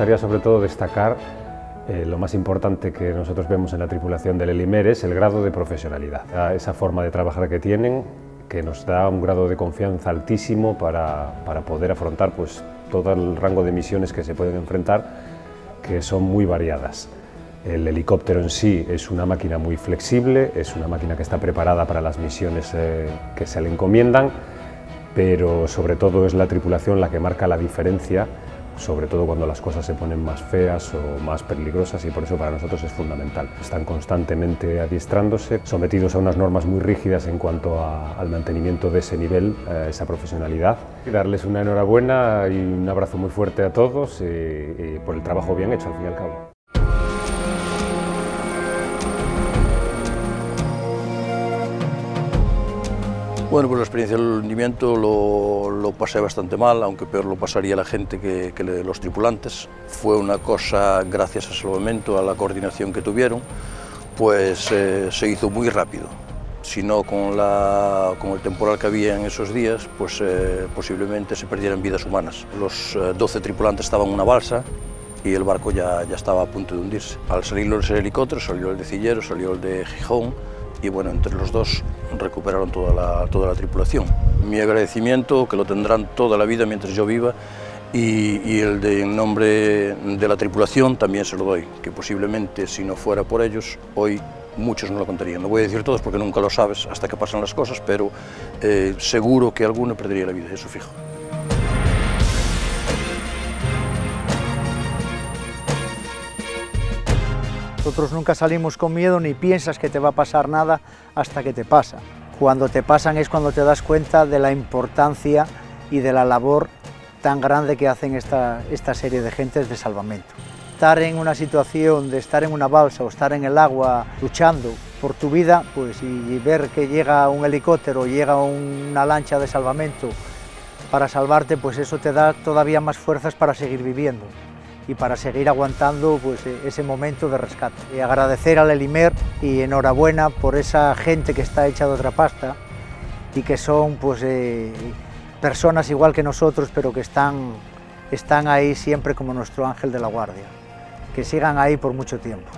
gustaría sobre todo destacar lo más importante que nosotros vemos en la tripulación del Elimer es el grado de profesionalidad, esa forma de trabajar que tienen, que nos da un grado de confianza altísimo para poder afrontar pues, todo el rango de misiones que se pueden enfrentar, que son muy variadas. El helicóptero en sí es una máquina muy flexible, es una máquina que está preparada para las misiones que se le encomiendan, pero sobre todo es la tripulación la que marca la diferencia, sobre todo cuando las cosas se ponen más feas o más peligrosas, y por eso para nosotros es fundamental. Están constantemente adiestrándose, sometidos a unas normas muy rígidas en cuanto al mantenimiento de ese nivel, esa profesionalidad. Y darles una enhorabuena y un abrazo muy fuerte a todos y por el trabajo bien hecho al fin y al cabo. Bueno, pues la experiencia del hundimiento lo pasé bastante mal, aunque peor lo pasaría la gente que los tripulantes. Fue una cosa, gracias al salvamento, a la coordinación que tuvieron, pues se hizo muy rápido. Si no, con el temporal que había en esos días, pues posiblemente se perdieran vidas humanas. Los 12 tripulantes estaban en una balsa y el barco ya estaba a punto de hundirse. Al salir los helicópteros, salió el de Cilleros, salió el de Gijón, y bueno, entre los dos recuperaron toda la tripulación. Mi agradecimiento, que lo tendrán toda la vida mientras yo viva, y el de en nombre de la tripulación también se lo doy, que posiblemente si no fuera por ellos, hoy muchos no lo contarían. No voy a decir todos porque nunca lo sabes hasta que pasan las cosas, pero seguro que alguno perdería la vida, eso fijo. Nosotros nunca salimos con miedo ni piensas que te va a pasar nada hasta que te pasa. Cuando te pasan es cuando te das cuenta de la importancia y de la labor tan grande que hacen esta serie de gentes de salvamento. Estar en una situación de estar en una balsa o estar en el agua luchando por tu vida, pues, y ver que llega un helicóptero, llega una lancha de salvamento para salvarte, pues eso te da todavía más fuerzas para seguir viviendo y para seguir aguantando pues, ese momento de rescate. Y agradecer al Elimer y enhorabuena por esa gente que está hecha de otra pasta y que son pues, personas igual que nosotros, pero que están ahí siempre como nuestro ángel de la guardia. Que sigan ahí por mucho tiempo.